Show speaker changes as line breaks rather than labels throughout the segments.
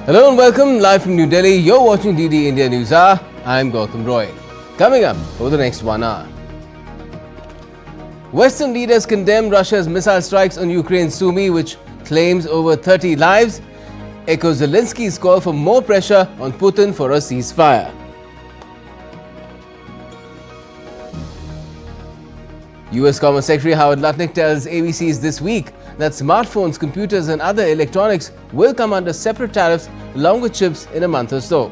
Hello and welcome live from New Delhi. You're watching DD India NewsHour. I'm Gautam Roy. Coming up over the next 1 hour. Western leaders condemn Russia's missile strikes on Ukraine's Sumy, which claims over 30 lives. Echo Zelensky's call for more pressure on Putin for a ceasefire. US Commerce Secretary Howard Lutnick tells ABC's This Week that smartphones, computers and other electronics will come under separate tariffs along with chips in a month or so.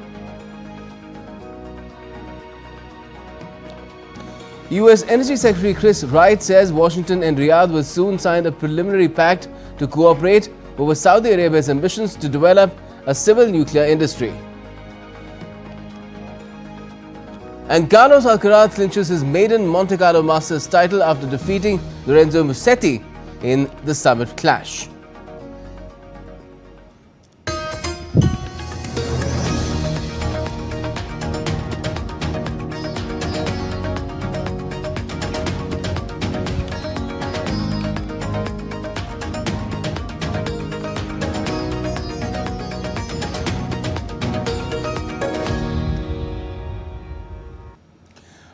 US Energy Secretary Chris Wright says Washington and Riyadh will soon sign a preliminary pact to cooperate over Saudi Arabia's ambitions to develop a civil nuclear industry. And Carlos Alcaraz clinches his maiden Monte Carlo Masters title after defeating Lorenzo Musetti in the summit clash.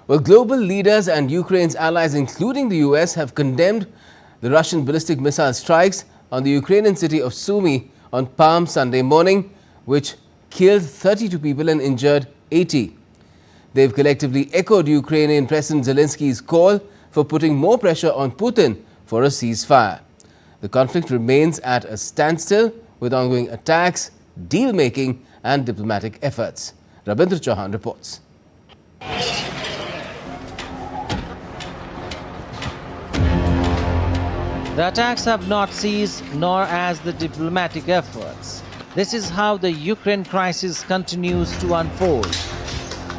Well, global leaders and Ukraine's allies, including the US, have condemned the Russian ballistic missile strikes on the Ukrainian city of Sumy on Palm Sunday morning, which killed 32 people and injured 80. They've collectively echoed Ukrainian President Zelensky's call for putting more pressure on Putin for a ceasefire. The conflict remains at a standstill with ongoing attacks, deal-making and diplomatic efforts. Rabindra Chauhan reports.
The attacks have not ceased, nor has the diplomatic efforts. This is how the Ukraine crisis continues to unfold.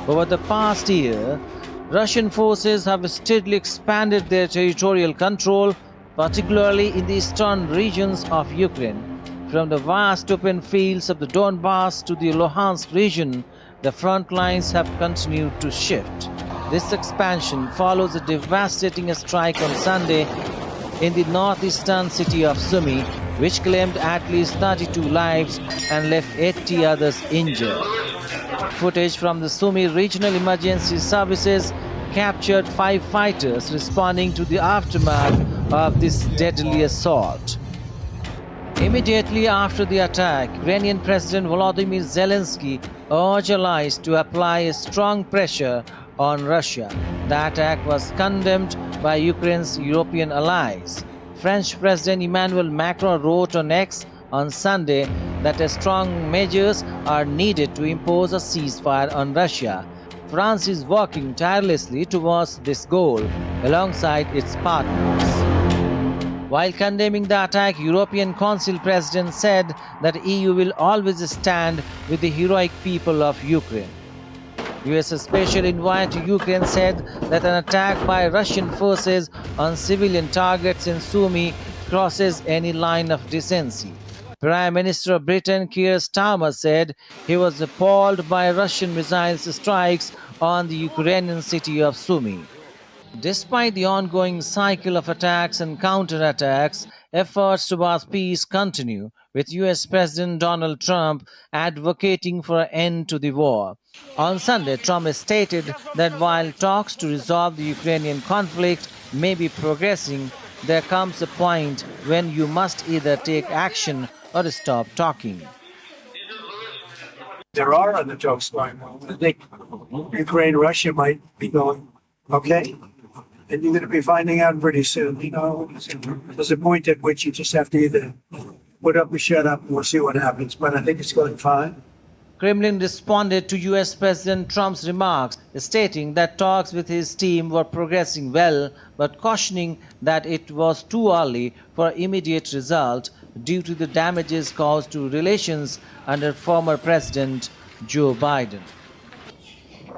Over the past year, Russian forces have steadily expanded their territorial control, particularly in the eastern regions of Ukraine. From the vast open fields of the Donbass to the Luhansk region, the front lines have continued to shift. This expansion follows a devastating strike on Sunday in the northeastern city of Sumy, which claimed at least 32 lives and left 80 others injured. Footage from the Sumy Regional Emergency Services captured 5 fighters responding to the aftermath of this deadly assault. Immediately after the attack, Ukrainian President Volodymyr Zelensky urged allies to apply strong pressure on Russia. The attack was condemned by Ukraine's European allies. French President Emmanuel Macron wrote on X on Sunday that strong measures are needed to impose a ceasefire on Russia. France is working tirelessly towards this goal alongside its partners. While condemning the attack, European Council President said that EU will always stand with the heroic people of Ukraine. US Special Envoy to Ukraine said that an attack by Russian forces on civilian targets in Sumy crosses any line of decency. Prime Minister of Britain Keir Starmer said he was appalled by Russian missile strikes on the Ukrainian city of Sumy. Despite the ongoing cycle of attacks and counterattacks, efforts towards peace continue, with US President Donald Trump advocating for an end to the war. On Sunday, Trump stated that while talks to resolve the Ukrainian conflict may be progressing, there comes a point when you must either take action or stop talking.
There are other talks going on. I think Ukraine, Russia might be going okay. And you're going to be finding out pretty soon. You know, there's a point at which you just have to either put up or shut up and we'll see what happens. But I think it's going fine.
Kremlin responded to US President Trump's remarks, stating that talks with his team were progressing well, but cautioning that it was too early for immediate result due to the damages caused to relations under former President Joe Biden.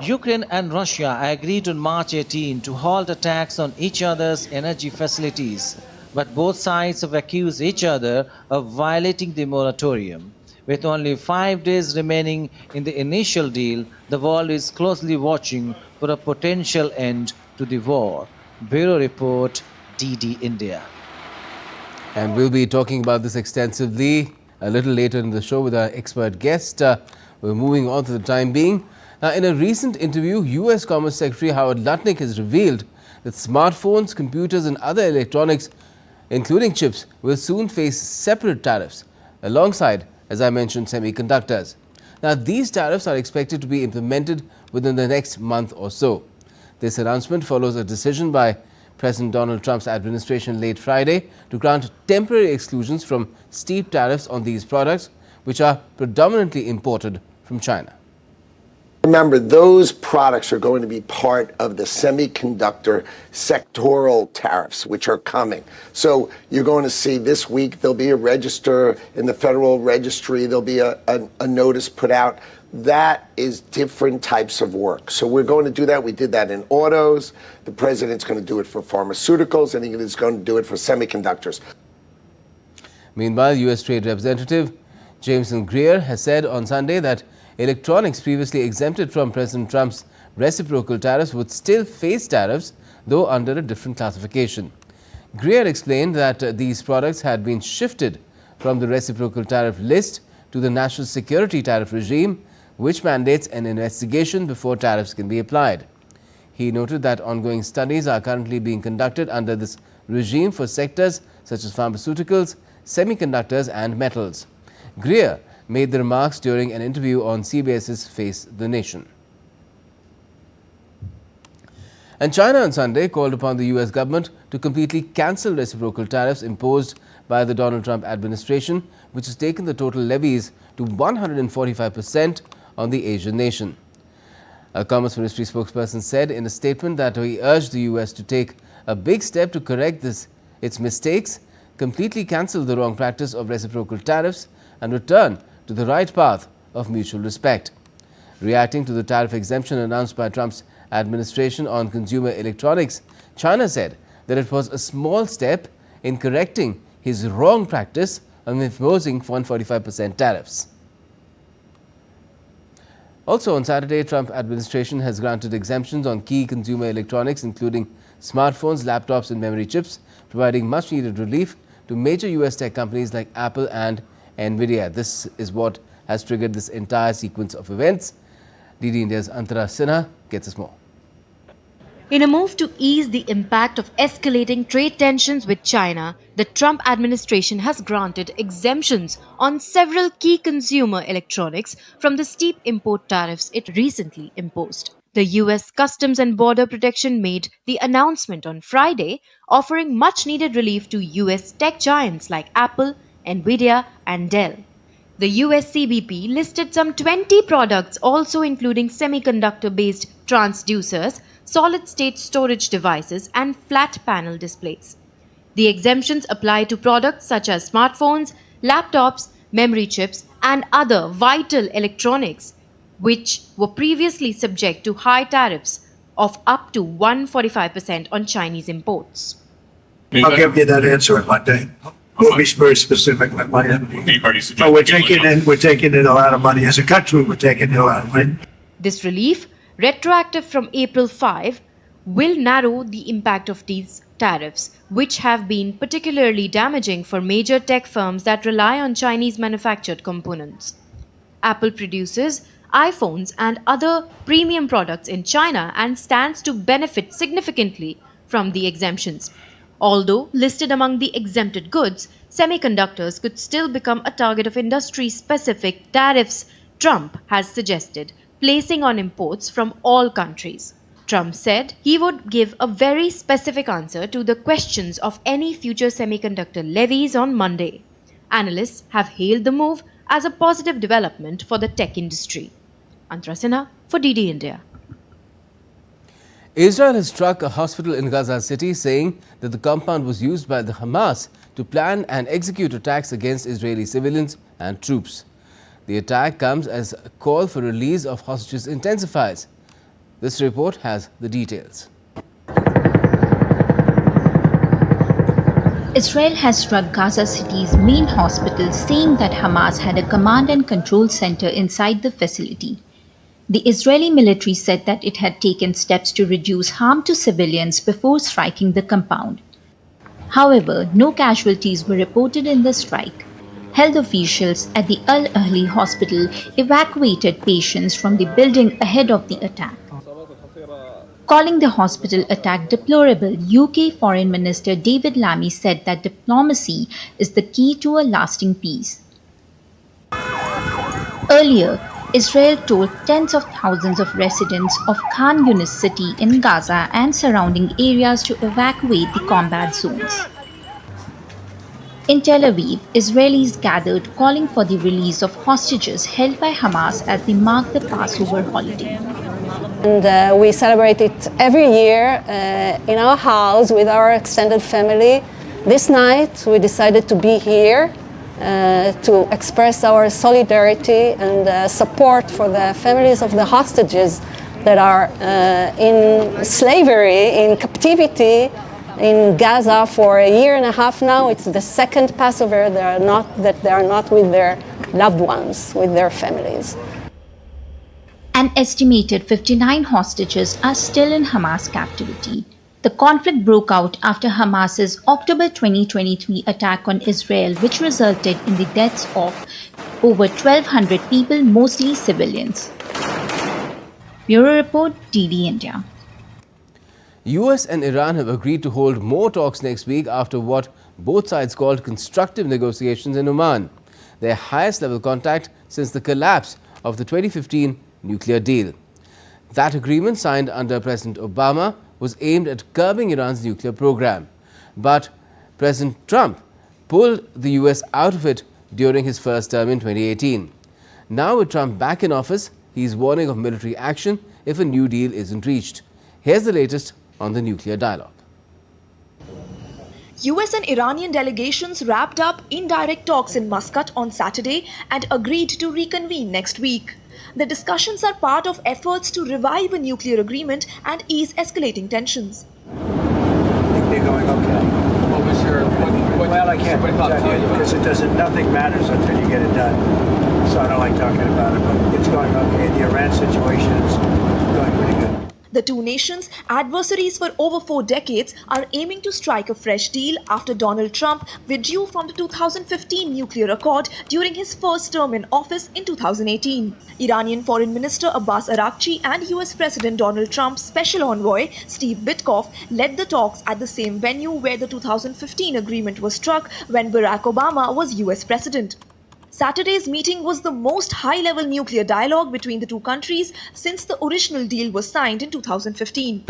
Ukraine and Russia agreed on March 18 to halt attacks on each other's energy facilities, but both sides have accused each other of violating the moratorium. With only 5 days remaining in the initial deal, the world is closely watching for a potential end to the war. Bureau Report, DD India.
And we'll be talking about this extensively a little later in the show with our expert guest. We're moving on for the time being. Now, in a recent interview, U.S. Commerce Secretary Howard Lutnick has revealed that smartphones, computers and other electronics, including chips, will soon face separate tariffs alongside, as I mentioned, semiconductors. Now, these tariffs are expected to be implemented within the next month or so. This announcement follows a decision by President Donald Trump's administration late Friday to grant temporary exclusions from steep tariffs on these products, which are predominantly imported from China.
Remember, those products are going to be part of the semiconductor sectoral tariffs, which are coming. So you're going to see this week there'll be a register in the Federal Registry. There'll be a notice put out. That is different types of work. So we're going to do that. We did that in autos. The president's going to do it for pharmaceuticals, and he's going to do it for semiconductors.
Meanwhile, U.S. Trade Representative Jameson Greer has said on Sunday that electronics previously exempted from President Trump's reciprocal tariffs would still face tariffs, though under a different classification. Greer explained that these products had been shifted from the reciprocal tariff list to the national security tariff regime, which mandates an investigation before tariffs can be applied. He noted that ongoing studies are currently being conducted under this regime for sectors such as pharmaceuticals, semiconductors and metals. Greer made the remarks during an interview on CBS's Face the Nation. And China on Sunday called upon the U.S. government to completely cancel reciprocal tariffs imposed by the Donald Trump administration, which has taken the total levies to 145% on the Asian nation. A Commerce Ministry spokesperson said in a statement that he urged the U.S. to take a big step to correct its mistakes, completely cancel the wrong practice of reciprocal tariffs and return to the right path of mutual respect. Reacting to the tariff exemption announced by Trump's administration on consumer electronics, China said that it was a small step in correcting his wrong practice of imposing 145% tariffs. Also on Saturday, Trump administration has granted exemptions on key consumer electronics, including smartphones, laptops and memory chips, providing much needed relief to major U.S. tech companies like Apple and NVIDIA. This is what has triggered this entire sequence of events. DD India's Antara Sinha gets us more.
In a move to ease the impact of escalating trade tensions with China, the Trump administration has granted exemptions on several key consumer electronics from the steep import tariffs it recently imposed. The U.S. Customs and Border Protection made the announcement on Friday, offering much-needed relief to U.S. tech giants like Apple, NVIDIA and Dell. The US CBP listed some 20 products, also including semiconductor-based transducers, solid-state storage devices and flat panel displays. The exemptions apply to products such as smartphones, laptops, memory chips and other vital electronics, which were previously subject to high tariffs of up to 145% on Chinese imports.
I'll give you that answer on Monday. We'll be very specific on Monday. But we're taking in a lot of money. As a country, we're taking in a lot of money.
This relief, retroactive from April 5, will narrow the impact of these tariffs, which have been particularly damaging for major tech firms that rely on Chinese manufactured components. Apple produces iPhones and other premium products in China and stands to benefit significantly from the exemptions. Although listed among the exempted goods, semiconductors could still become a target of industry-specific tariffs Trump has suggested, placing on imports from all countries. Trump said he would give a very specific answer to the questions of any future semiconductor levies on Monday. Analysts have hailed the move as a positive development for the tech industry. Antara Sinha for DD India.
Israel has struck a hospital in Gaza City, saying that the compound was used by the Hamas to plan and execute attacks against Israeli civilians and troops. The attack comes as a call for release of hostages intensifies. This report has the details.
Israel has struck Gaza City's main hospital, saying that Hamas had a command and control center inside the facility. The Israeli military said that it had taken steps to reduce harm to civilians before striking the compound. However, no casualties were reported in the strike. health officials at the Al Ahli hospital evacuated patients from the building ahead of the attack. Calling the hospital attack deplorable, UK Foreign Minister David Lammy said that diplomacy is the key to a lasting peace. Earlier, Israel told tens of thousands of residents of Khan Yunis city in Gaza and surrounding areas to evacuate the combat zones. In Tel Aviv, Israelis gathered calling for the release of hostages held by Hamas as they mark the Passover holiday.
And we celebrate it every year in our house with our extended family. This night we decided to be here to express our solidarity and support for the families of the hostages that are in slavery, in captivity in Gaza for a year and a half now. It's the second Passover they are not with their loved ones, with their families.
An estimated 59 hostages are still in Hamas captivity. The conflict broke out after Hamas's October 2023 attack on Israel, which resulted in the deaths of over 1,200 people, mostly civilians. Bureau Report, DD India.
US and Iran have agreed to hold more talks next week after what both sides called constructive negotiations in Oman, their highest level contact since the collapse of the 2015 nuclear deal. That agreement, signed under President Obama, was aimed at curbing Iran's nuclear program. But President Trump pulled the US out of it during his first term in 2018. Now, with Trump back in office, he is warning of military action if a new deal isn't reached. Here's the latest on the nuclear dialogue.
US and Iranian delegations wrapped up indirect talks in Muscat on Saturday and agreed to reconvene next week. The discussions are part of efforts to revive a nuclear agreement and ease escalating tensions.
I think they're going okay.
What was your...
Well, I can't tell you because nothing matters until you get it done. So I don't like talking about it, but it's going okay. The Iran situation is going pretty good.
The two nations, adversaries for over 4 decades, are aiming to strike a fresh deal after Donald Trump withdrew from the 2015 nuclear accord during his first term in office in 2018. Iranian Foreign Minister Abbas Araghchi and US President Donald Trump's special envoy Steve Witkoff led the talks at the same venue where the 2015 agreement was struck when Barack Obama was US President. Saturday's meeting was the most high-level nuclear dialogue between the two countries since the original deal was signed in 2015.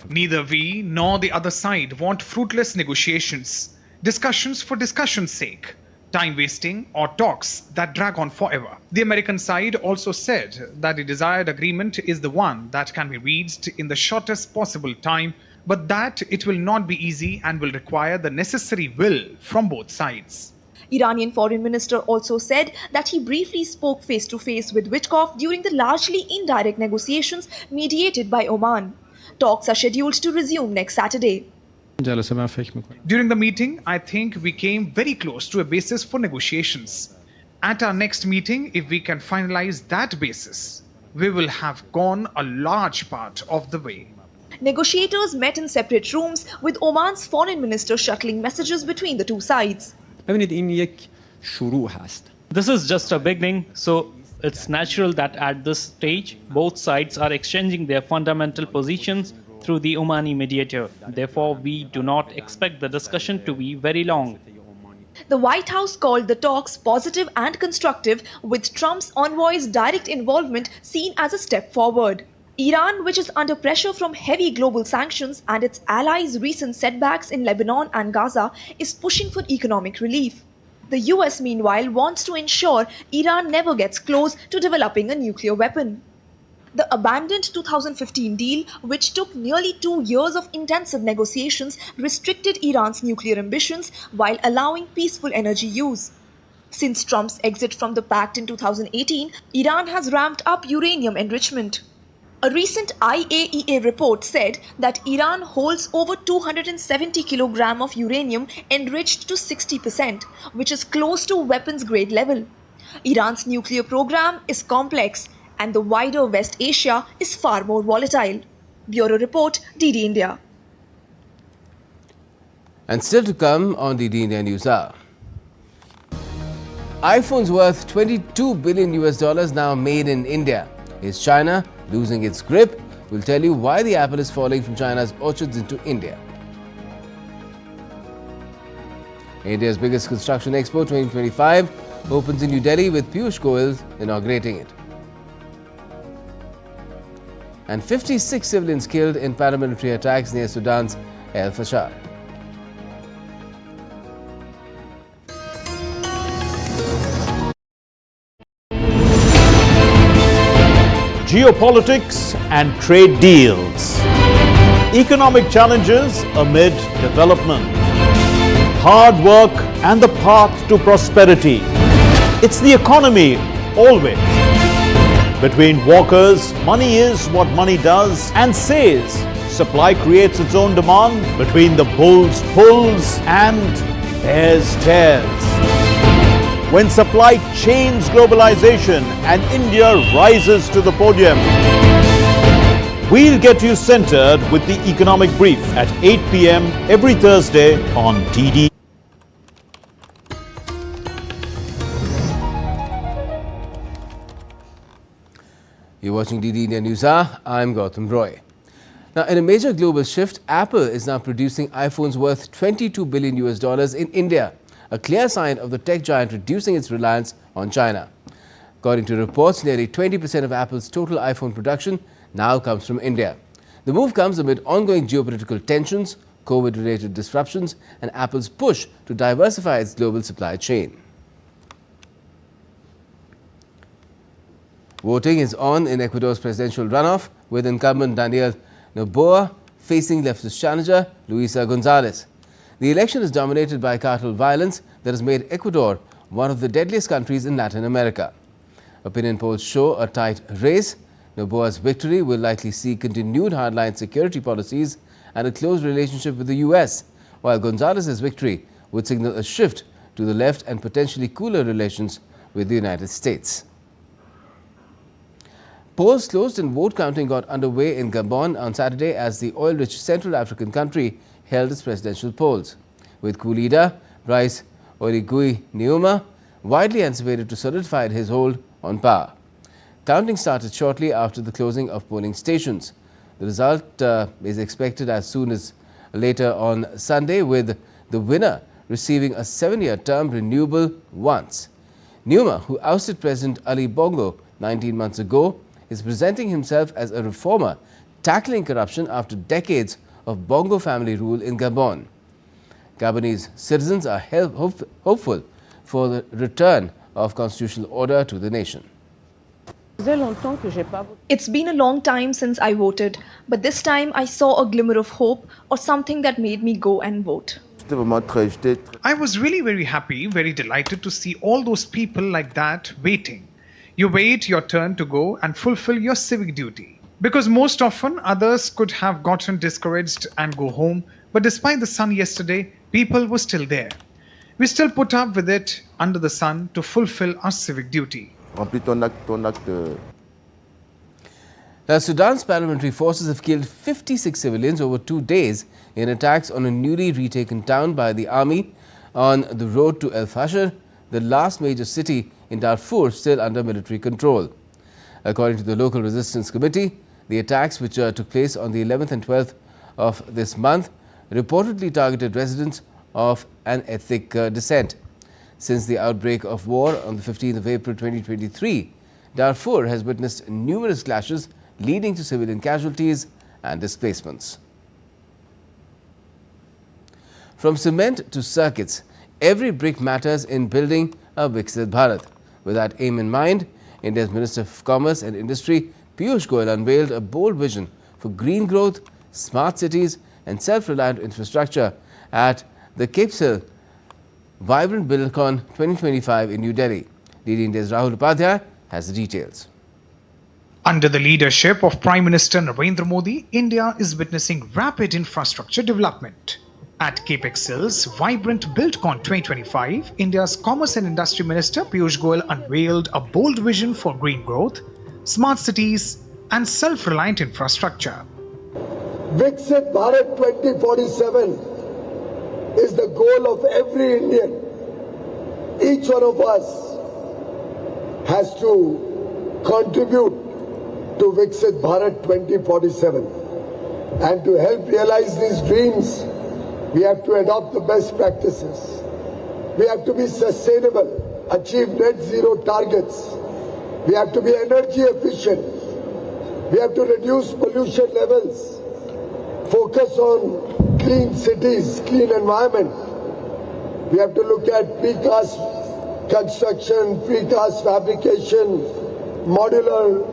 Neither we nor the other side want fruitless negotiations, discussions for discussion's sake, time wasting or talks that drag on forever. The American side also said that the desired agreement is the one that can be reached in the shortest possible time, but that it will not be easy and will require the necessary will from both sides.
Iranian Foreign Minister also said that he briefly spoke face-to-face with Witkoff during the largely indirect negotiations mediated by Oman. Talks are scheduled to resume next Saturday.
During the meeting, I think we came very close to a basis for negotiations. At our next meeting, if we can finalize that basis, we will have gone a large part of the way.
Negotiators met in separate rooms, with Oman's foreign minister shuttling messages between the two sides.
This is just a beginning, so it's natural that at this stage, both sides are exchanging their fundamental positions through the Omani mediator. Therefore, we do not expect the discussion to be very long.
The White House called the talks positive and constructive, with Trump's envoy's direct involvement seen as a step forward. Iran, which is under pressure from heavy global sanctions and its allies' recent setbacks in Lebanon and Gaza, is pushing for economic relief. The US, meanwhile, wants to ensure Iran never gets close to developing a nuclear weapon. The abandoned 2015 deal, which took nearly 2 years of intensive negotiations, restricted Iran's nuclear ambitions while allowing peaceful energy use. Since Trump's exit from the pact in 2018, Iran has ramped up uranium enrichment. A recent IAEA report said that Iran holds over 270 kilograms of uranium enriched to 60%, which is close to weapons-grade level. Iran's nuclear program is complex, and the wider West Asia is far more volatile. Bureau Report, DD India.
And still to come on DD India NewsHour. iPhones worth 22 billion US dollars now made in India. Is China losing its grip? We'll tell you why the apple is falling from China's orchards into India. India's biggest construction expo 2025 opens in New Delhi with Piyush Goyal inaugurating it. And 56 civilians killed in paramilitary attacks near Sudan's El Fasher.
Geopolitics and trade deals. Economic challenges amid development. Hard work and the path to prosperity. It's the economy always. Between walkers, money is what money does and says. Supply creates its own demand. Between the bulls pulls and bears tears. When supply chains globalization and India rises to the podium. We'll get you centered with the economic brief at 8 p.m. every Thursday on DD.
You're watching DD India NewsHour. I'm Gautam Roy. Now, in a major global shift, Apple is now producing iPhones worth 22 billion US dollars in India, a clear sign of the tech giant reducing its reliance on China. According to reports, nearly 20% of Apple's total iPhone production now comes from India. The move comes amid ongoing geopolitical tensions, COVID-related disruptions, and Apple's push to diversify its global supply chain. Voting is on in Ecuador's presidential runoff, with incumbent Daniel Noboa facing leftist challenger Luisa Gonzalez. The election is dominated by cartel violence that has made Ecuador one of the deadliest countries in Latin America. Opinion polls show a tight race. Noboa's victory will likely see continued hardline security policies and a close relationship with the US, while Gonzalez's victory would signal a shift to the left and potentially cooler relations with the United States. Polls closed and vote counting got underway in Gabon on Saturday as the oil-rich Central African country held its presidential polls, with coup leader Brice Oligui Nguema widely anticipated to solidify his hold on power. Counting started shortly after the closing of polling stations. The result is expected as soon as later on Sunday, with the winner receiving a 7-year term renewable once. Nguema, who ousted President Ali Bongo 19 months ago, is presenting himself as a reformer, tackling corruption after decades of Bongo family rule in Gabon. Gabonese citizens are hopeful for the return of constitutional order to the nation.
It's been a long time since I voted, but this time I saw a glimmer of hope or something that made me go and vote.
I was really very happy, very delighted to see all those people like that waiting. You wait your turn to go and fulfill your civic duty. Because most often others could have gotten discouraged and go home, but despite the sun yesterday, people were still there. We still put up with it under the sun to fulfill our civic duty.
Now, Sudan's paramilitary forces have killed 56 civilians over 2 days in attacks on a newly retaken town by the army on the road to El Fasher, the last major city in Darfur still under military control. According to the local resistance committee, the attacks, which took place on the 11th and 12th of this month, reportedly targeted residents of an ethnic descent. Since the outbreak of war on the 15th of April 2023, Darfur has witnessed numerous clashes leading to civilian casualties and displacements. From cement to circuits, every brick matters in building a Viksit Bharat. With that aim in mind, India's Minister of Commerce and Industry, Piyush Goyal, unveiled a bold vision for green growth, smart cities and self-reliant infrastructure at the Capsule Vibrant Buildcon 2025 in New Delhi. DD India's Rahul Upadhyay has the details.
Under the leadership of Prime Minister Narendra Modi, India is witnessing rapid infrastructure development. At Capexil's Vibrant BuildCon 2025, India's Commerce and Industry Minister Piyush Goyal unveiled a bold vision for green growth, smart cities and self-reliant infrastructure.
Viksit Bharat 2047 is the goal of every Indian. Each one of us has to contribute to Viksit Bharat 2047. And to help realize these dreams, we have to adopt the best practices. We have to be sustainable, achieve net zero targets. We have to be energy efficient. We have to reduce pollution levels. Focus on clean cities, clean environment. We have to look at precast construction, precast fabrication, modular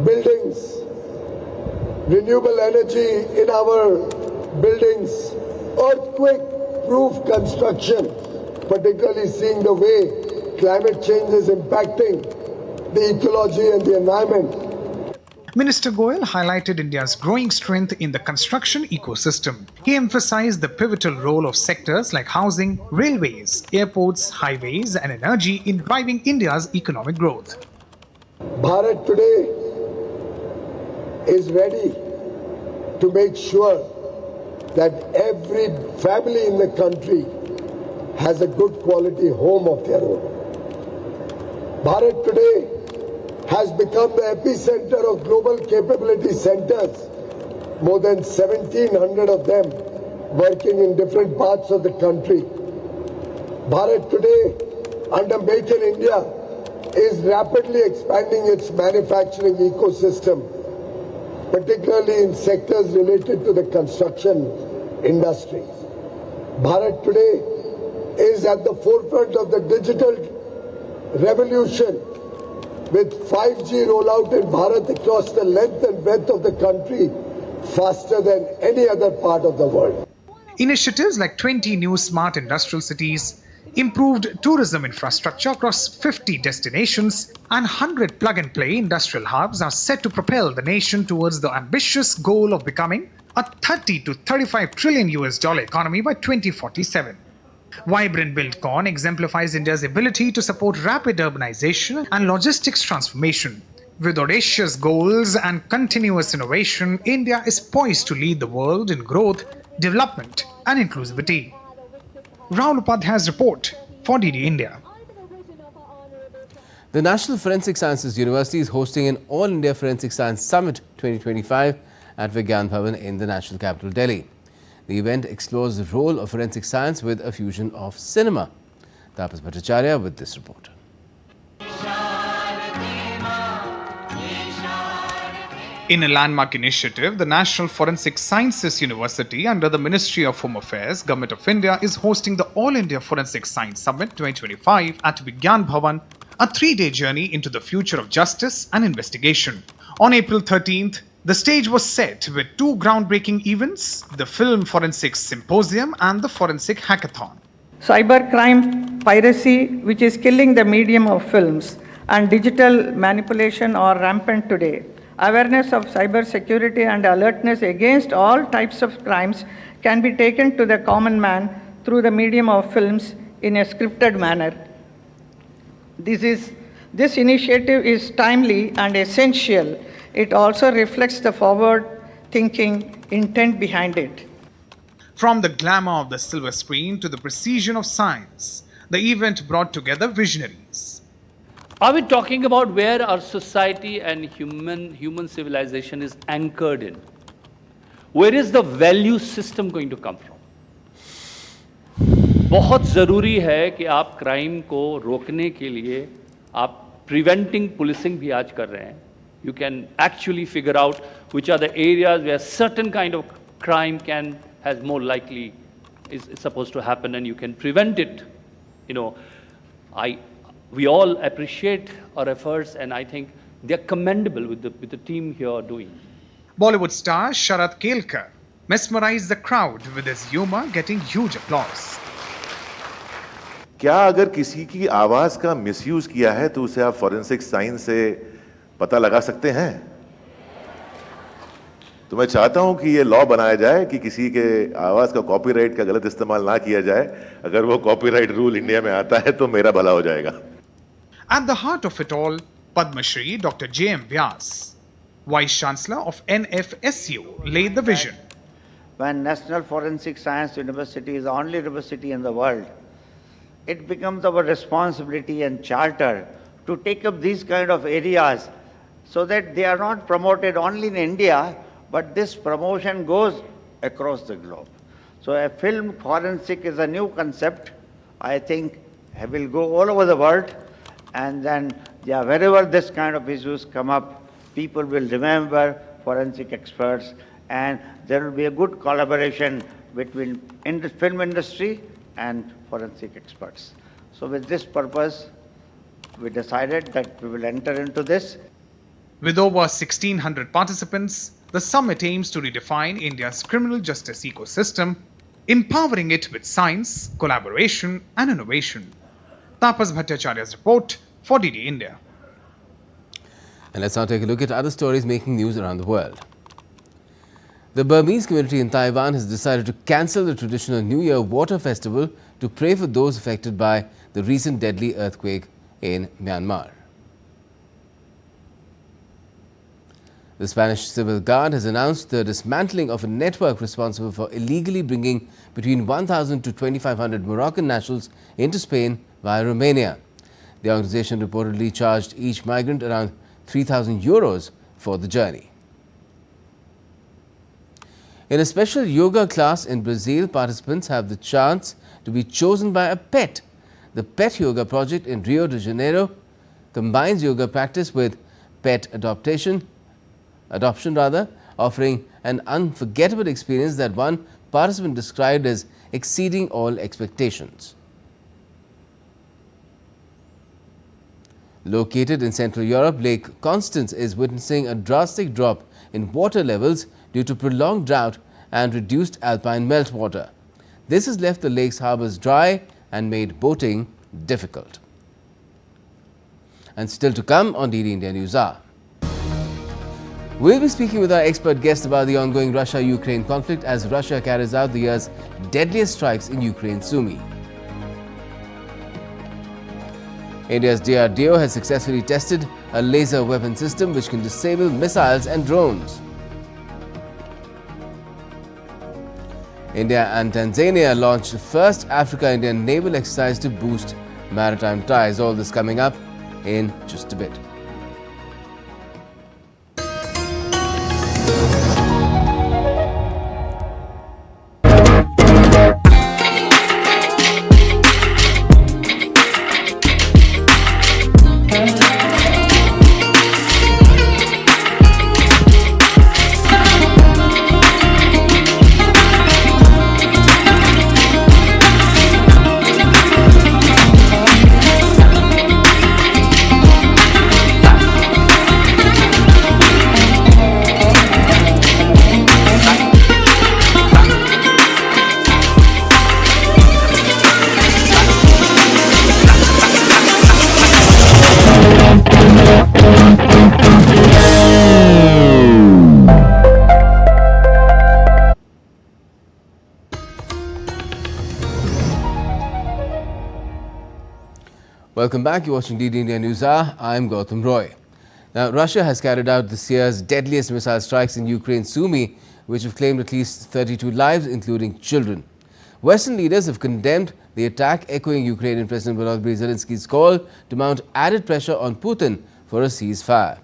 buildings, renewable energy in our buildings, earthquake-proof construction, particularly seeing the way climate change is impacting the ecology and the environment.
Minister Goyal highlighted India's growing strength in the construction ecosystem. He emphasized the pivotal role of sectors like housing, railways, airports, highways, and energy in driving India's economic growth.
Bharat today is ready to make sure that every family in the country has a good quality home of their own. Bharat today has become the epicenter of global capability centers, more than 1,700 of them working in different parts of the country. Bharat today, under Make in India, is rapidly expanding its manufacturing ecosystem, particularly in sectors related to the construction industry. Bharat today is at the forefront of the digital revolution, with 5G rollout in Bharat across the length and breadth of the country faster than any other part of the world.
Initiatives like 20 new smart industrial cities, improved tourism infrastructure across 50 destinations, and 100 plug-and-play industrial hubs are set to propel the nation towards the ambitious goal of becoming a 30 to 35 trillion US dollar economy by 2047. Vibrant BuildCon exemplifies India's ability to support rapid urbanization and logistics transformation. With audacious goals and continuous innovation, India is poised to lead the world in growth, development, and inclusivity. Rahul Upadhyay's report for DD India.
The National Forensic Sciences University is hosting an All India Forensic Science Summit 2025 at Vigyan Bhavan in the national capital, Delhi. The event explores the role of forensic science with a fusion of cinema. Tapas Bhattacharya with this report.
In a landmark initiative, the National Forensic Sciences University under the Ministry of Home Affairs, Government of India is hosting the All India Forensic Science Summit 2025 at Vigyan Bhavan, a 3-day journey into the future of justice and investigation. On April 13th, the stage was set with 2 groundbreaking events, the Film Forensics Symposium and the Forensic Hackathon.
Cybercrime, piracy, which is killing the medium of films, and digital manipulation are rampant today. Awareness of cyber security and alertness against all types of crimes can be taken to the common man through the medium of films in a scripted manner. This initiative is timely and essential. It also reflects the forward-thinking intent behind it.
From the glamour of the silver screen to the precision of science, the event brought together visionaries.
Are we talking about where our society and human civilization is anchored in? Where is the value system going to come from? बहुत ज़रूरी है कि आप crime को रोकने के लिए आप preventing policing भी आज कर रहे हैं. You can actually figure out which are the areas where certain kind of crime has more likely is supposed to happen, and you can prevent it. You know, we all appreciate our efforts, and I think they're commendable with the team here doing.
Bollywood star Sharat Kelkar mesmerized the crowd with his humor, getting huge applause.
क्या अगर किसी की आवाज का misuse किया है तो उसे आप फॉरेंसिक साइंस से पता लगा सकते हैं? तो मैं चाहता हूं कि ये लॉ बनाया जाए कि किसी के आवाज का कॉपीराइट का गलत इस्तेमाल ना किया जाए. अगर वो कॉपीराइट रूल इंडिया में आता है तो मेरा भला हो जाएगा.
At the heart of it all, Padma Shri Dr. J.M. Vyas, Vice Chancellor of NFSU, laid the vision.
When National Forensic Science University is the only university in the world it becomes our responsibility and charter to take up these kind of areas so that they are not promoted only in India, but this promotion goes across the globe. So a film forensic is a new concept. I think it will go all over the world, and then wherever this kind of issues come up, people will remember forensic experts, and there will be a good collaboration between the film industry and forensic experts. So with this purpose, we decided that we will enter into this.
With over 1,600 participants, the summit aims to redefine India's criminal justice ecosystem, empowering it with science, collaboration and innovation. Tapas Bhattacharya's report for DD India.
And let's now take a look at other stories making news around the world. The Burmese community in Taiwan has decided to cancel the traditional New Year water festival to pray for those affected by the recent deadly earthquake in Myanmar. The Spanish Civil Guard has announced the dismantling of a network responsible for illegally bringing between 1,000 to 2,500 Moroccan nationals into Spain via Romania. The organization reportedly charged each migrant around 3,000 euros for the journey. In a special yoga class in Brazil, participants have the chance to be chosen by a pet. The Pet Yoga project in Rio de Janeiro combines yoga practice with pet adoption, offering an unforgettable experience that one participant described as exceeding all expectations. Located in Central Europe, Lake Constance is witnessing a drastic drop in water levels due to prolonged drought and reduced alpine meltwater. This has left the lake's harbours dry and made boating difficult. And still to come on DD India NewsHour. We'll be speaking with our expert guest about the ongoing Russia-Ukraine conflict as Russia carries out the year's deadliest strikes in Ukraine's Sumy. India's DRDO has successfully tested a laser weapon system which can disable missiles and drones. India and Tanzania launched the first Africa-Indian naval exercise to boost maritime ties. All this coming up in just a bit. Welcome back. You're watching DD India NewsHour. I'm Gautam Roy. Now, Russia has carried out this year's deadliest missile strikes in Ukraine's Sumy, which have claimed at least 32 lives, including children. Western leaders have condemned the attack, echoing Ukrainian President Volodymyr Zelensky's call to mount added pressure on Putin for a ceasefire.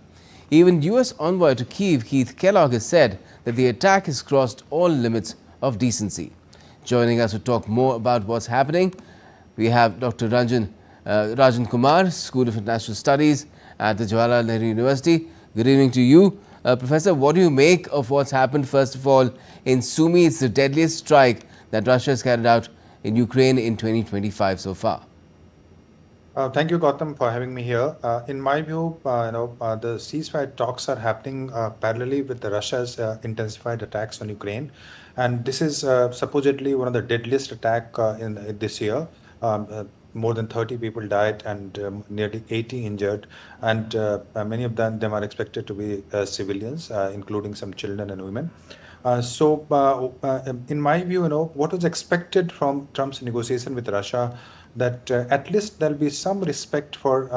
Even U.S. envoy to Kyiv, Keith Kellogg, has said that the attack has crossed all limits of decency. Joining us to talk more about what's happening, we have Dr. Rajan Kumar, School of International Studies at the Jawaharlal Nehru University. Good evening to you. Professor, what do you make of what's happened, first of all, in Sumy? It's the deadliest strike that Russia has carried out in Ukraine in 2025 so far.
Thank you, Gautam, for having me here. In my view, the ceasefire talks are happening parallelly with the Russia's intensified attacks on Ukraine. And this is supposedly one of the deadliest attacks in this year. More than 30 people died and nearly 80 injured, and many of them are expected to be civilians, including some children and women. In my view, what was expected from Trump's negotiation with Russia, that at least there'll be some respect for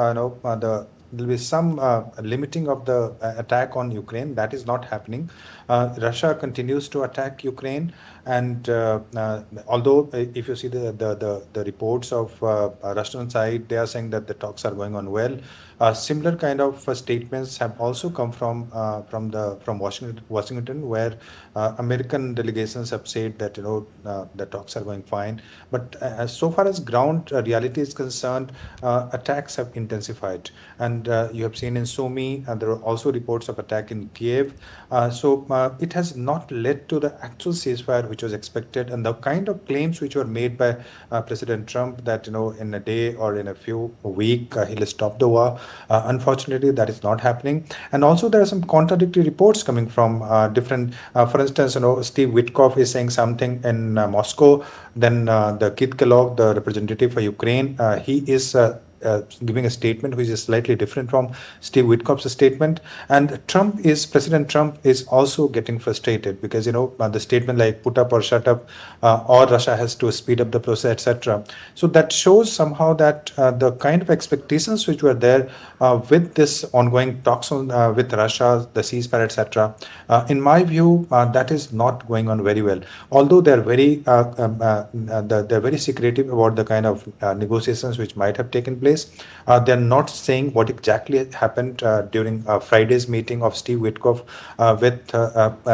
will be some limiting of the attack on Ukraine. That is not happening. Russia continues to attack Ukraine, and although if you see the reports of Russian side, they are saying that the talks are going on well. Similar kind of statements have also come from Washington, where American delegations have said that the talks are going fine. But so far as ground reality is concerned, attacks have intensified, and you have seen in Sumy, there are also reports of attack in Kiev. So it has not led to the actual ceasefire which was expected, and the kind of claims which were made by President Trump that in a day or in a few weeks he'll stop the war. Unfortunately, that is not happening. And also there are some contradictory reports coming from different, for instance, Steve Witkoff is saying something in Moscow. Then the Keith Kellogg, the representative for Ukraine, he is giving a statement which is slightly different from Steve Witkoff's statement. And President Trump is also getting frustrated because, the statement like put up or shut up, or Russia has to speed up the process, etc. So that shows somehow that the kind of expectations which were there with this ongoing talks with Russia, the ceasefire, etc. In my view, that is not going on very well. Although they're very secretive about the kind of negotiations which might have taken place. They're not saying what exactly happened during Friday's meeting of Steve Witkoff with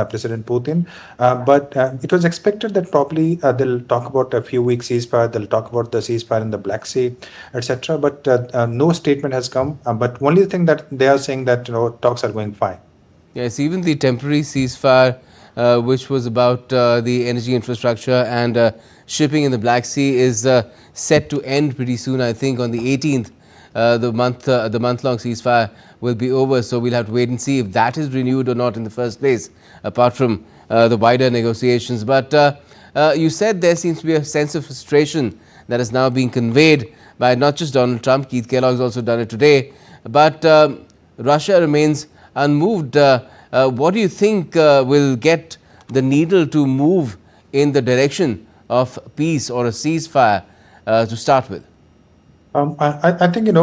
President Putin. But it was expected that probably they'll talk about a few weeks ceasefire, they'll talk about the ceasefire in the Black Sea, etc. But no statement has come. But only thing that they are saying that talks are going fine.
Yes, even the temporary ceasefire, which was about the energy infrastructure and shipping in the Black Sea, is set to end pretty soon. I think on the 18th, the month-long ceasefire will be over. So we'll have to wait and see if that is renewed or not in the first place, apart from the wider negotiations. But you said there seems to be a sense of frustration that is now being conveyed by not just Donald Trump. Keith Kellogg has also done it today. But Russia remains unmoved. What do you think will get the needle to move in the direction of peace or a ceasefire to start with?
I think the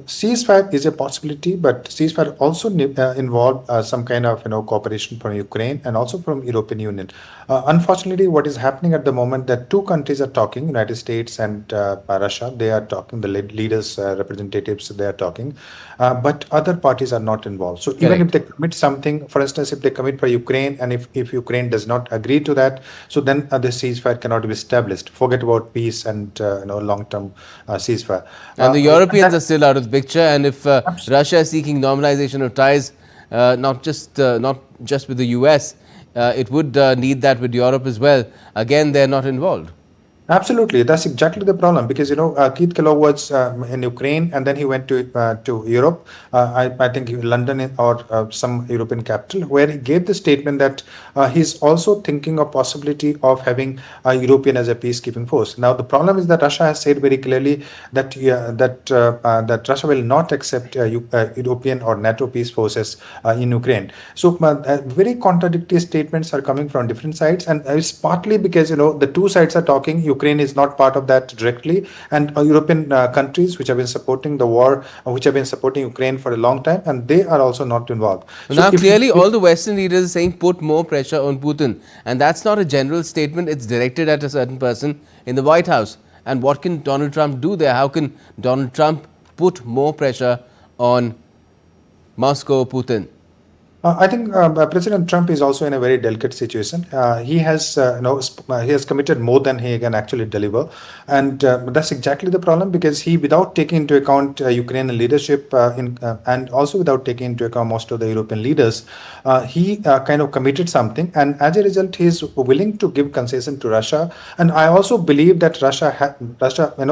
ceasefire is a possibility, but ceasefire also involve some kind of cooperation from Ukraine and also from European Union. Unfortunately, what is happening at the moment that two countries are talking, United States and Russia. They are talking, the leaders, representatives, they are talking, but other parties are not involved. So even if they commit something, for instance, if they commit for Ukraine, and if Ukraine does not agree to that, so then the ceasefire cannot be established. Forget about peace and long-term ceasefire.
And the Europeans are still out of the picture. And if Russia is seeking normalization of ties, not just with the US, it would need that with Europe as well. Again, they're not involved.
Absolutely, that's exactly the problem, because Keith Kellogg was in Ukraine and then he went to Europe, I think London or some European capital, where he gave the statement that he's also thinking of possibility of having European as a peacekeeping force. Now the problem is that Russia has said very clearly that that Russia will not accept European or NATO peace forces in Ukraine. So very contradictory statements are coming from different sides, and it's partly because the two sides are talking. Ukraine is not part of that directly, and European countries which have been supporting the war, which have been supporting Ukraine for a long time, and they are also not involved.
Now clearly all the Western leaders are saying put more pressure on Putin, and that's not a general statement, it's directed at a certain person in the White House. And what can Donald Trump do there? How can Donald Trump put more pressure on Moscow, Putin?
I think President Trump is also in a very delicate situation. He has committed more than he can actually deliver, and that's exactly the problem, because he, without taking into account Ukrainian leadership and also without taking into account most of the European leaders, he kind of committed something, and as a result, he is willing to give concession to Russia. And I also believe that Russia,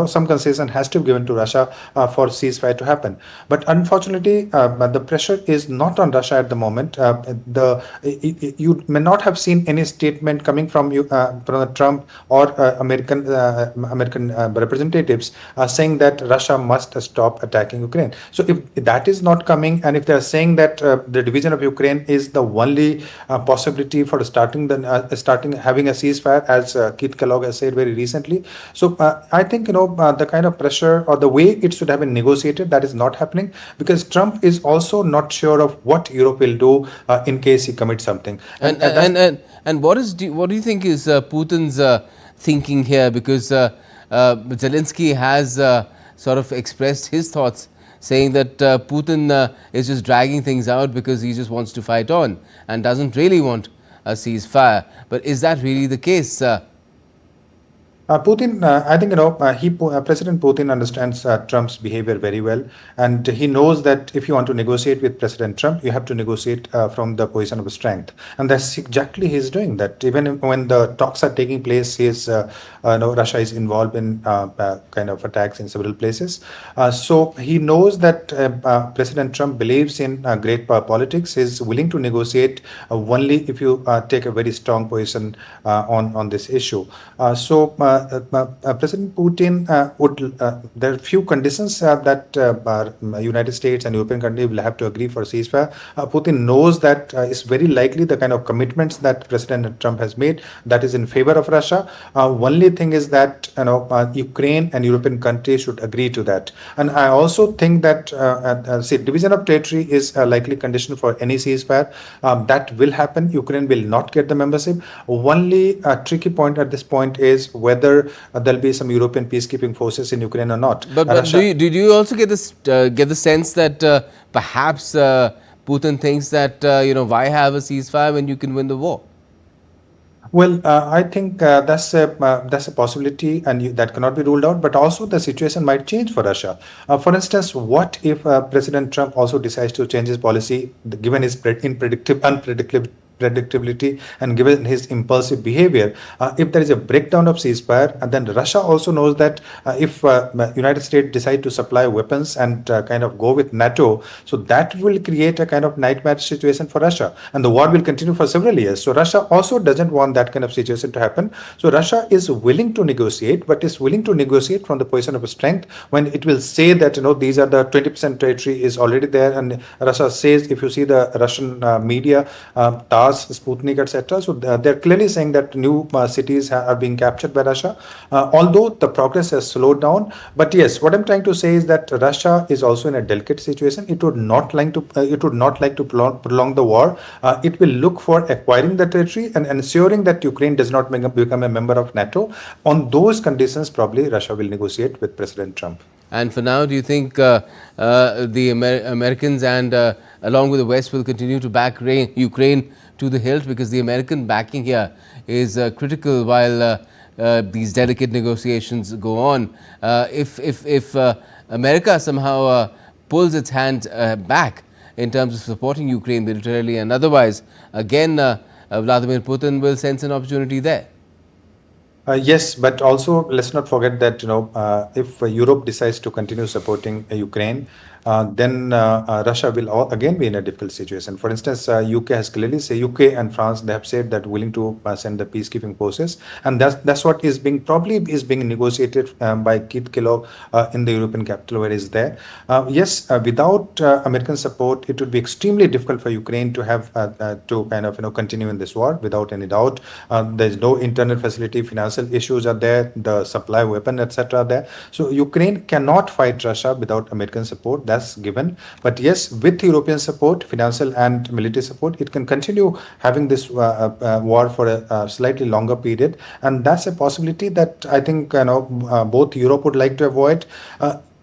some concession has to be given to Russia for ceasefire to happen. But unfortunately, the pressure is not on Russia at the moment. moment. You may not have seen any statement coming from Trump or American representatives saying that Russia must stop attacking Ukraine. So if that is not coming, and if they are saying that the division of Ukraine is the only possibility for starting having a ceasefire, as Keith Kellogg has said very recently. So I think the kind of pressure or the way it should have been negotiated, that is not happening, because Trump is also not sure of what Europe will do in case he commits something.
And what do you think is Putin's thinking here? Because Zelensky has sort of expressed his thoughts, saying that Putin is just dragging things out because he just wants to fight on and doesn't really want a ceasefire. But is that really the case?
Putin, I think President Putin understands Trump's behavior very well, and he knows that if you want to negotiate with President Trump, you have to negotiate from the position of strength, and that's exactly he's doing. That even when the talks are taking place, Russia is involved in kind of attacks in several places. So he knows that President Trump believes in great power politics. He's willing to negotiate only if you take a very strong position on this issue. President Putin there are few conditions that United States and European countries will have to agree for ceasefire. Putin knows that it's very likely the kind of commitments that President Trump has made that is in favor of Russia. Only thing is that Ukraine and European countries should agree to that. And I also think that division of territory is a likely condition for any ceasefire. That will happen. Ukraine will not get the membership. Only tricky point at this point is whether there'll be some European peacekeeping forces in Ukraine or not.
But did you also get the sense that perhaps Putin thinks that why have a ceasefire when you can win the war?
Well, I think that's a possibility, and that cannot be ruled out. But also, the situation might change for Russia. For instance, what if President Trump also decides to change his policy, given his unpredictability and given his impulsive behavior? If there is a breakdown of ceasefire, and then Russia also knows that if United States decide to supply weapons and kind of go with NATO, so that will create a kind of nightmare situation for Russia, and the war will continue for several years. So Russia also doesn't want that kind of situation to happen. So Russia is willing to negotiate, but is willing to negotiate from the position of strength when it will say that these are the 20% territory is already there, and Russia says, if you see the Russian media, Sputnik, etc. So they're clearly saying that new cities are being captured by Russia, although the progress has slowed down. But yes, what I'm trying to say is that Russia is also in a delicate situation. It would not like to prolong the war. It will look for acquiring the territory and ensuring that Ukraine does not become a member of NATO. On those conditions, probably Russia will negotiate with President Trump.
And for now, do you think the Americans and along with the West will continue to back Ukraine to the hilt, because the American backing here is critical while these delicate negotiations go on? If America somehow pulls its hand back in terms of supporting Ukraine militarily and otherwise, again Vladimir Putin will sense an opportunity there.
Yes, but also let's not forget that if Europe decides to continue supporting Ukraine, then Russia will again be in a difficult situation. For instance, UK has clearly said, UK and France, they have said that willing to send the peacekeeping forces, and that's what is being negotiated by Keith Kellogg in the European capital where he's there. Yes, without American support, it would be extremely difficult for Ukraine to have to kind of continue in this war. Without any doubt, there is no internal facility, financial issues are there, the supply weapon, etc. are there. So Ukraine cannot fight Russia without American support. That's given. But yes, with European support, financial and military support, it can continue having this war for a slightly longer period, and that's a possibility that I think both Europe would like to avoid.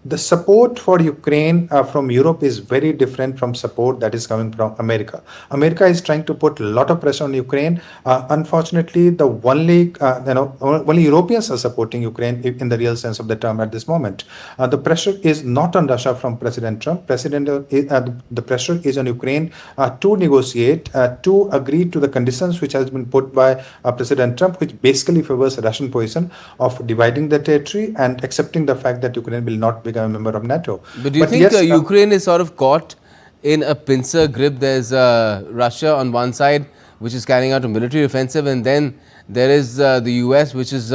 The support for Ukraine from Europe is very different from support that is coming from America. America is trying to put a lot of pressure on Ukraine. Unfortunately, the only Europeans are supporting Ukraine in the real sense of the term at this moment. The pressure is not on Russia from President Trump. The pressure is on Ukraine to negotiate, to agree to the conditions which has been put by President Trump, which basically favors the Russian position of dividing the territory and accepting the fact that Ukraine will not become a member of NATO.
But do you think Ukraine is sort of caught in a pincer grip. There's Russia on one side, which is carrying out a military offensive, and then there is the US, which is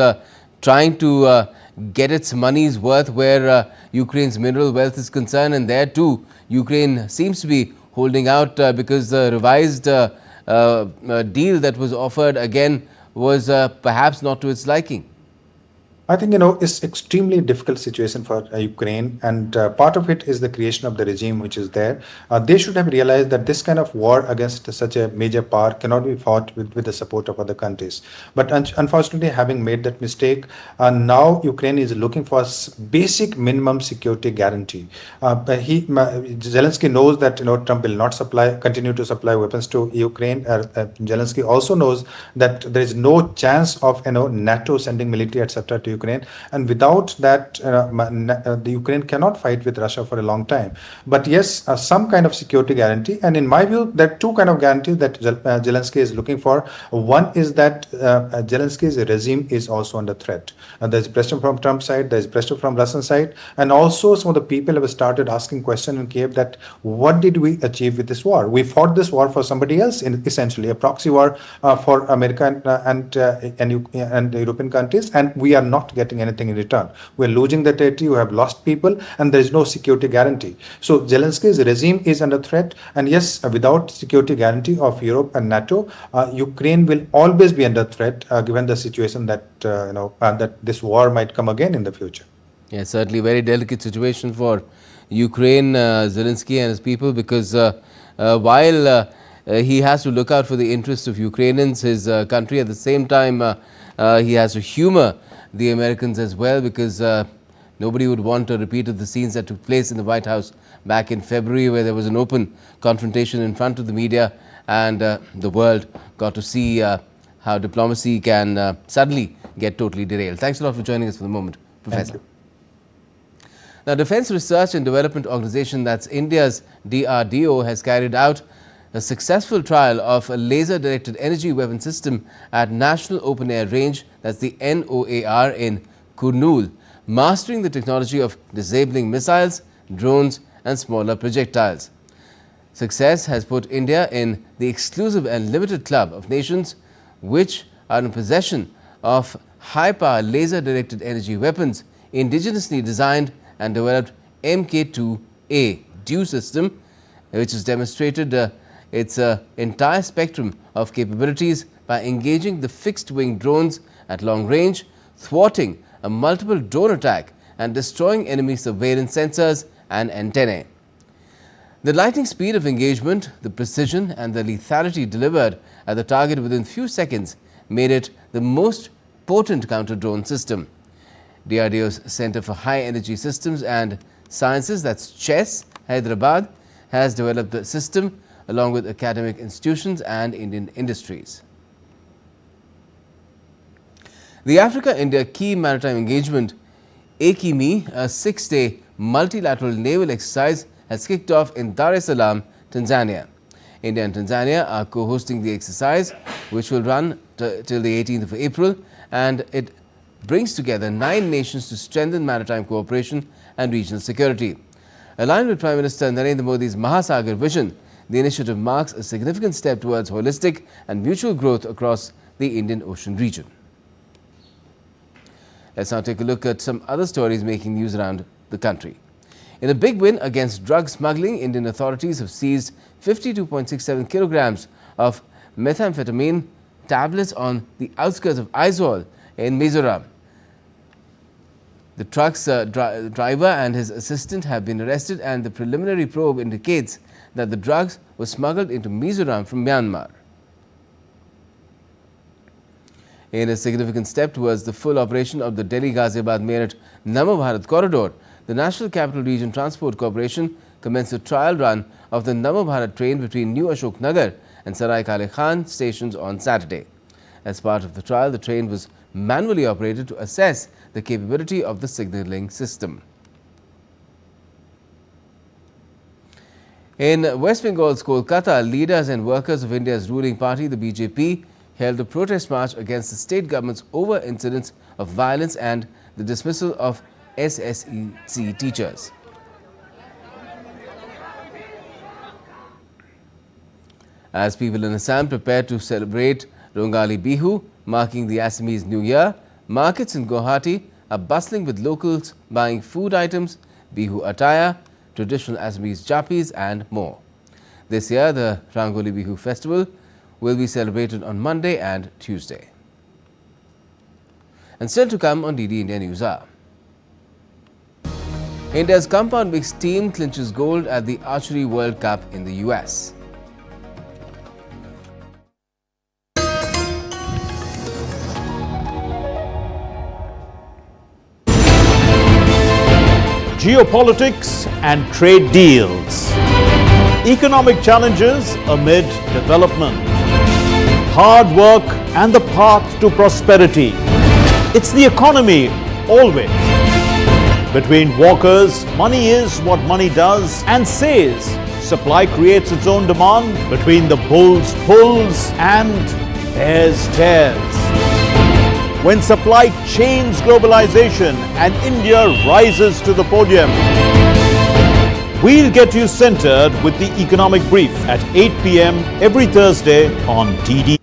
trying to get its money's worth where Ukraine's mineral wealth is concerned, and there too Ukraine seems to be holding out because the revised deal that was offered again was perhaps not to its liking.
I think, it's extremely difficult situation for Ukraine, and part of it is the creation of the regime which is there. They should have realized that this kind of war against such a major power cannot be fought with the support of other countries. But unfortunately, having made that mistake, now Ukraine is looking for basic minimum security guarantee. Zelensky knows that Trump will not continue to supply weapons to Ukraine. Zelensky also knows that there is no chance of NATO sending military etc. to Ukraine, and without that the Ukraine cannot fight with Russia for a long time. But yes, some kind of security guarantee, and in my view there are two kind of guarantees that Zelensky is looking for. One is that Zelensky's regime is also under threat. There's pressure from Trump's side, there's pressure from Russian side, and also some of the people have started asking questions in Kiev that what did we achieve with this war? We fought this war for somebody else, essentially a proxy war for America and European countries, and we are not getting anything in return. We're losing the territory, we have lost people, and there is no security guarantee. So Zelensky's regime is under threat, and yes, without security guarantee of Europe and NATO, Ukraine will always be under threat given the situation that that this war might come again in the future.
Yes, certainly very delicate situation for Ukraine, Zelensky and his people, because while he has to look out for the interests of Ukrainians, his country, at the same time he has to humor the Americans as well, because nobody would want a repeat of the scenes that took place in the White House back in February, where there was an open confrontation in front of the media, and the world got to see how diplomacy can suddenly get totally derailed. Thanks a lot for joining us for the moment, Professor. Now, Defence Research and Development Organisation, that's India's DRDO, has carried out a successful trial of a laser-directed energy weapon system at National Open Air Range, that's the NOAR, in Kurnool, mastering the technology of disabling missiles, drones and smaller projectiles. Success has put India in the exclusive and limited club of nations which are in possession of high-power laser-directed energy weapons, indigenously designed and developed MK2A DEW system, which has demonstrated its entire spectrum of capabilities by engaging the fixed-wing drones at long range, thwarting a multiple drone attack and destroying enemy surveillance sensors and antennae. The lightning speed of engagement, the precision and the lethality delivered at the target within few seconds made it the most potent counter-drone system. DRDO's Center for High Energy Systems and Sciences, that's CHESS, Hyderabad, has developed the system along with academic institutions and Indian industries. The Africa-India Key Maritime Engagement, AKIME, a 6-day multilateral naval exercise, has kicked off in Dar es Salaam, Tanzania. India and Tanzania are co-hosting the exercise, which will run till the 18th of April, and it brings together 9 nations to strengthen maritime cooperation and regional security. Aligned with Prime Minister Narendra Modi's Mahasagar vision, the initiative marks a significant step towards holistic and mutual growth across the Indian Ocean region. Let's now take a look at some other stories making news around the country. In a big win against drug smuggling, Indian authorities have seized 52.67 kilograms of methamphetamine tablets on the outskirts of Aizawl in Mizoram. The truck's driver and his assistant have been arrested, and the preliminary probe indicates that the drugs were smuggled into Mizoram from Myanmar. In a significant step towards the full operation of the Delhi-Ghaziabad-Meerut Nama Bharat corridor, the National Capital Region Transport Corporation commenced a trial run of the Nama Bharat train between New Ashok Nagar and Sarai Kale Khan stations on Saturday. As part of the trial, the train was manually operated to assess the capability of the signalling system. In West Bengal's Kolkata, leaders and workers of India's ruling party, the BJP, held a protest march against the state government's overt incidents of violence and the dismissal of SSEC teachers. As people in Assam prepare to celebrate Rongali Bihu, marking the Assamese New Year, markets in Guwahati are bustling with locals buying food items, Bihu attire, traditional Assamese japis and more. This year, the Rangoli Bihu festival will be celebrated on Monday and Tuesday. And still to come on DD India NewsHour. India's compound mixed team clinches gold at the Archery World Cup in the US.
Geopolitics and trade deals. Economic challenges amid development. Hard work and the path to prosperity. It's the economy always. Between walkers, money is what money does and says. Supply creates its own demand. Between the bulls pulls and bears tears. When supply chains globalization and India rises to the podium. We'll get you centered with the economic brief at 8 p.m. every Thursday on DD.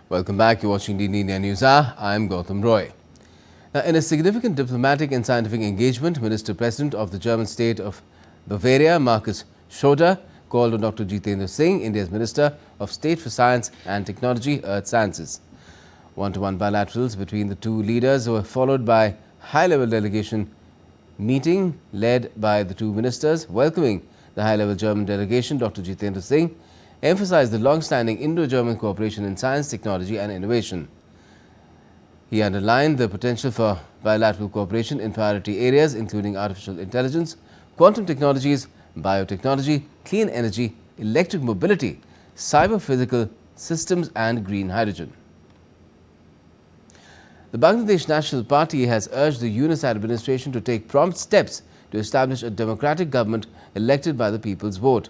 Welcome back. You're watching DD India NewsHour. I'm Gautam Roy. Now, in a significant diplomatic and scientific engagement, Minister-President of the German state of Bavaria, Markus Söder, called on Dr. Jitendra Singh, India's Minister of State for Science and Technology, Earth Sciences. One-to-one bilaterals between the two leaders were followed by high-level delegation meeting led by the two ministers. Welcoming the high-level German delegation, Dr. Jitendra Singh emphasized the long-standing Indo-German cooperation in science, technology and innovation. He underlined the potential for bilateral cooperation in priority areas including artificial intelligence, quantum technologies, biotechnology, clean energy, electric mobility, cyber-physical systems and green hydrogen. The Bangladesh National Party has urged the Yunus administration to take prompt steps to establish a democratic government elected by the people's vote.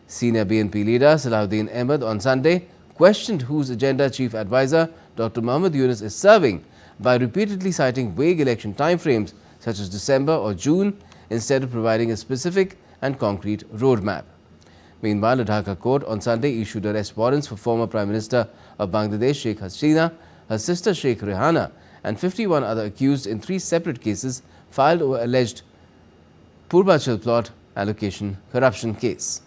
Senior BNP leader Salahuddin Ahmed on Sunday questioned whose agenda chief advisor Dr. Muhammad Yunus is serving by repeatedly citing vague election timeframes such as December or June instead of providing a specific and concrete roadmap. Meanwhile, a Dhaka court on Sunday issued arrest warrants for former Prime Minister of Bangladesh Sheikh Hasina, her sister Sheikh Rehana and 51 other accused in 3 separate cases filed over alleged Purvachal plot allocation corruption case.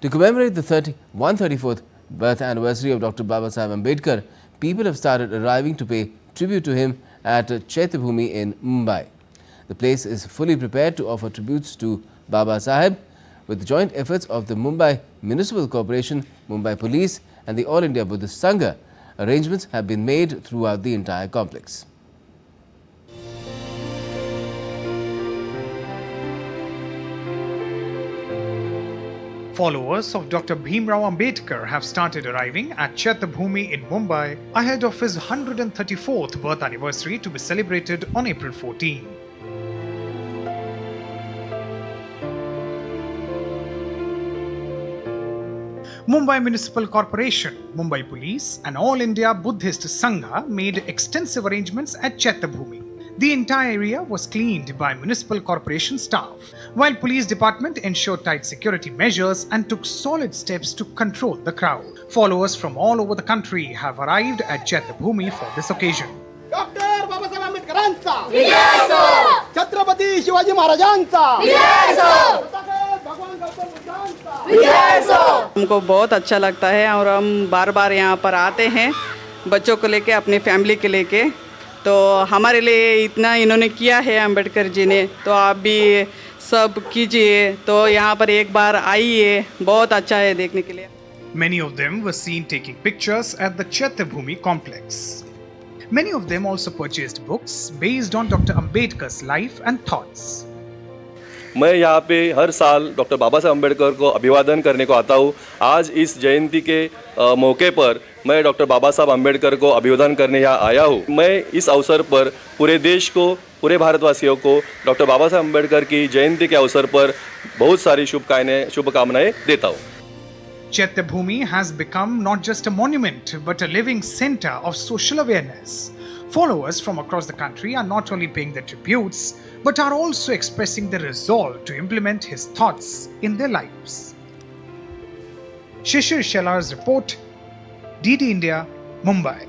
To commemorate the 134th birth anniversary of Dr. Babasaheb Ambedkar, people have started arriving to pay tribute to him at Chaityabhumi in Mumbai. The place is fully prepared to offer tributes to Babasaheb with the joint efforts of the Mumbai Municipal Corporation, Mumbai Police and the All India Buddhist Sangha. Arrangements have been made throughout the entire complex.
Followers of Dr. Bhimrao Ambedkar have started arriving at Chaityabhumi in Mumbai ahead of his 134th birth anniversary to be celebrated on April 14. Mumbai Municipal Corporation, Mumbai Police and All India Buddhist Sangha made extensive arrangements at Chaityabhumi. The entire area was cleaned by Municipal Corporation staff, while Police Department ensured tight security measures and took solid steps to control the crowd. Followers from all over the country have arrived at Chaityabhumi for this occasion.
Dr. Babasaheb Ambedkarancha! Vijayaso! Chhatrapati Shivaji Maharajancha! Vijayaso!
हमको बहुत अच्छा लगता है और हम बार बार यहाँ पर आते हैं बच्चों को लेके अपनी फैमिली के लेके तो हमारे लिए इतना इन्होंने किया है अम्बेडकर जी ने तो आप भी सब कीजिए तो यहाँ पर एक बार आइए बहुत अच्छा है देखने के लिए
Many of them were seen taking pictures at the Chaityabhumi complex. Many of them also purchased books based on Dr. Ambedkar's life and thoughts.
मैं यहाँ पे हर साल डॉक्टर बाबा साहब अम्बेडकर को अभिवादन करने को आता हूँ। आज इस जयंती के मौके पर मैं डॉक्टर बाबा साहब अम्बेडकर को अभिवादन करने यहाँ आया हूँ। मैं इस अवसर पर पूरे देश को, पूरे भारतवासियों को डॉक्टर बाबा साहब अम्बेडकर की जयंती के अवसर पर बहुत सारी शुभकामनाएं देता हूँ।
Chaityabhumi has become not just a monument but a living center of social awareness. Followers from across the country are not only paying their tributes, but are also expressing their resolve to implement his thoughts in their lives. Shishir Shelar's report, DD India, Mumbai.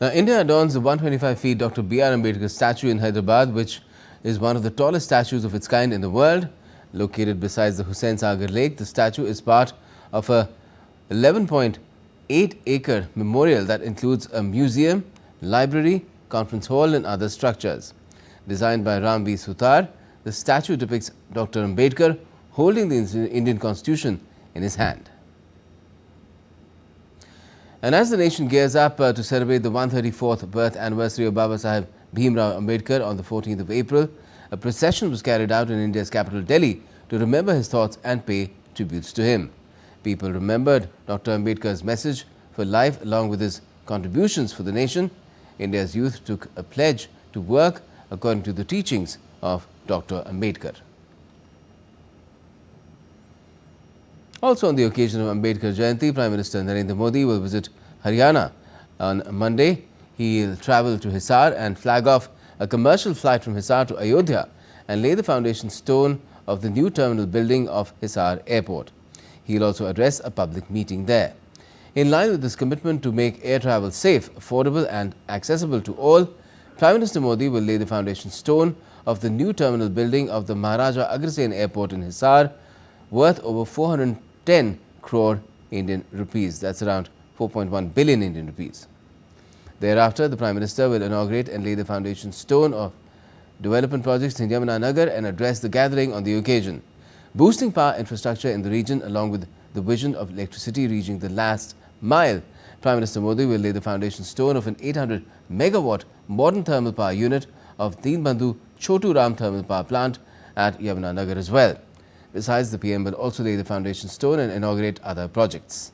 Now, India adorns the 125 feet Dr. B.R. Ambedkar statue in Hyderabad, which is one of the tallest statues of its kind in the world. Located beside the Hussain Sagar Lake, the statue is part of a 11.8-acre memorial that includes a museum, library, conference hall and other structures. Designed by Ram V. Sutar, the statue depicts Dr. Ambedkar holding the Indian Constitution in his hand. And as the nation gears up to celebrate the 134th birth anniversary of Baba Saheb Bhimrao Ambedkar on the 14th of April, a procession was carried out in India's capital Delhi to remember his thoughts and pay tributes to him. People remembered Dr. Ambedkar's message for life along with his contributions for the nation. India's youth took a pledge to work according to the teachings of Dr. Ambedkar. Also on the occasion of Ambedkar Jayanti, Prime Minister Narendra Modi will visit Haryana on Monday. He will travel to Hisar and flag off a commercial flight from Hisar to Ayodhya and lay the foundation stone of the new terminal building of Hisar Airport. He will also address a public meeting there. In line with his commitment to make air travel safe, affordable and accessible to all, Prime Minister Modi will lay the foundation stone of the new terminal building of the Maharaja Agrasen Airport in Hisar, worth over 410 crore Indian rupees. That's around 4.1 billion Indian rupees. Thereafter, the Prime Minister will inaugurate and lay the foundation stone of development projects in Yamunanagar and address the gathering on the occasion. Boosting power infrastructure in the region along with the vision of electricity reaching the last mile, Prime Minister Modi will lay the foundation stone of an 800 megawatt modern thermal power unit of Deenbandhu Chotu Ram thermal power plant at Yamunanagar as well. Besides, the PM will also lay the foundation stone and inaugurate other projects.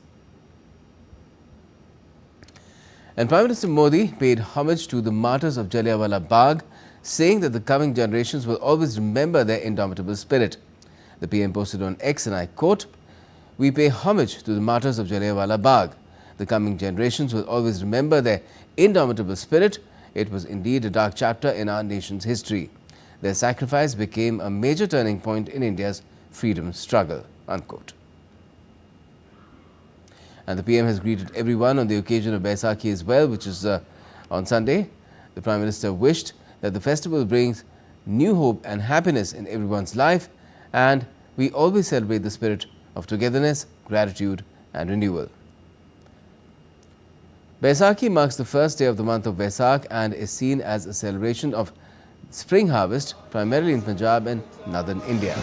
And Prime Minister Modi paid homage to the martyrs of Jallianwala Bagh, saying that the coming generations will always remember their indomitable spirit. The PM posted on X, and I quote, "We pay homage to the martyrs of Jallianwala Bagh. The coming generations will always remember their indomitable spirit. It was indeed a dark chapter in our nation's history. Their sacrifice became a major turning point in India's freedom struggle." Unquote. And the PM has greeted everyone on the occasion of Baisakhi as well, which is on Sunday. The Prime Minister wished that the festival brings new hope and happiness in everyone's life, and we always celebrate the spirit of togetherness, gratitude and renewal. Baisakhi marks the first day of the month of Baisakh and is seen as a celebration of spring harvest, primarily in Punjab and northern India.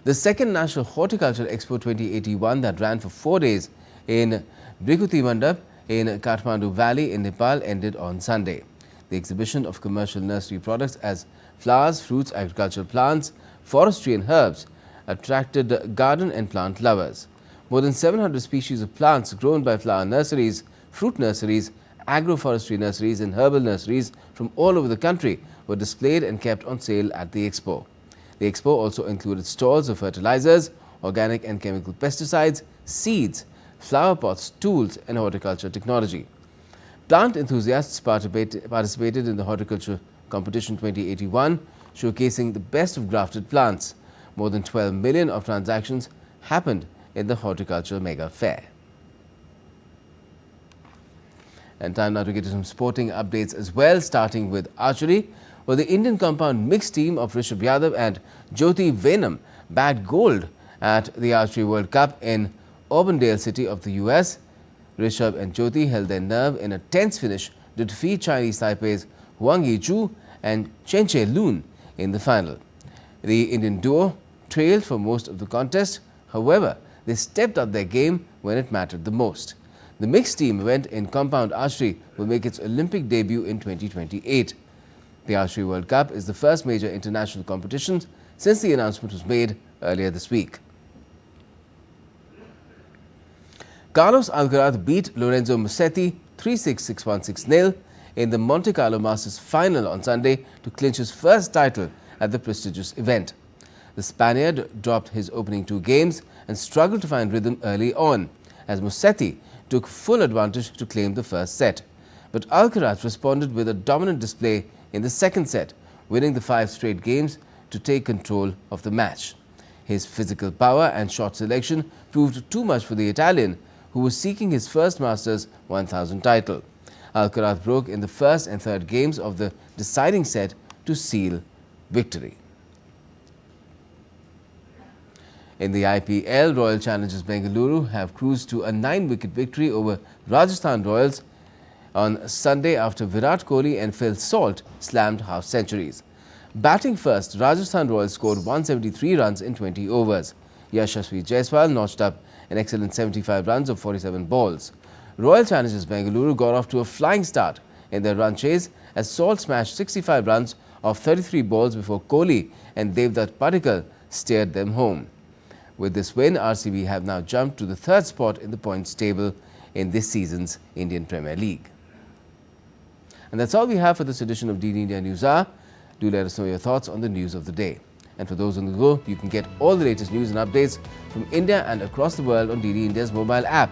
The second National Horticulture Expo 2081 that ran for 4 days in Brikuti Mandap in Kathmandu Valley in Nepal ended on Sunday. The exhibition of commercial nursery products as flowers, fruits, agricultural plants, forestry and herbs attracted garden and plant lovers. More than 700 species of plants grown by flower nurseries, fruit nurseries, agroforestry nurseries and herbal nurseries from all over the country were displayed and kept on sale at the expo. The expo also included stalls of fertilizers, organic and chemical pesticides, seeds, flower pots, tools and horticulture technology. Plant enthusiasts participated in the Horticulture Competition 2081, showcasing the best of grafted plants. More than 12 million of transactions happened in the Horticulture Mega Fair. And time now to get to some sporting updates as well, starting with archery, where the Indian compound mixed team of Rishabh Yadav and Jyoti Venam bagged gold at the Archery World Cup in Auburndale City of the US. Rishabh and Jyoti held their nerve in a tense finish to defeat Chinese Taipei's Huang Yizhu and Chen Che-lun in the final. The Indian duo trailed for most of the contest. However, they stepped up their game when it mattered the most. The mixed team event in compound archery will make its Olympic debut in 2028. The Archery World Cup is the first major international competition since the announcement was made earlier this week. Carlos Alcaraz beat Lorenzo Musetti 3-6, 6-1, 6-0 in the Monte Carlo Masters final on Sunday to clinch his first title at the prestigious event. The Spaniard dropped his opening 2 games and struggled to find rhythm early on. as Musetti took full advantage to claim the first set. But Alcaraz responded with a dominant display in the second set, winning the 5 straight games to take control of the match. His physical power and shot selection proved too much for the Italian, who was seeking his first Masters 1000 title. Alcaraz broke in the first and third games of the deciding set to seal victory. In the IPL, Royal Challengers Bengaluru have cruised to a 9-wicket victory over Rajasthan Royals on Sunday after Virat Kohli and Phil Salt slammed half-centuries. Batting first, Rajasthan Royals scored 173 runs in 20 overs. Yashasvi Jaiswal notched up an excellent 75 runs of 47 balls. Royal Challengers Bengaluru got off to a flying start in their run chase as Salt smashed 65 runs of 33 balls before Kohli and Devdutt Padikkal steered them home. With this win, RCB have now jumped to the 3rd spot in the points table in this season's Indian Premier League. And that's all we have for this edition of DD India News Hour. Do let us know your thoughts on the news of the day. And for those on the go, you can get all the latest news and updates from India and across the world on DD India's mobile app.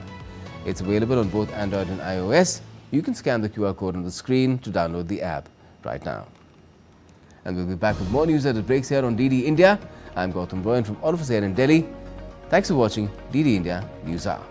It's available on both Android and iOS. You can scan the QR code on the screen to download the app right now. And we'll be back with more news as it breaks here on DD India. I'm Gautam Roy, and from all of us here in Delhi, thanks for watching DD India News Hour.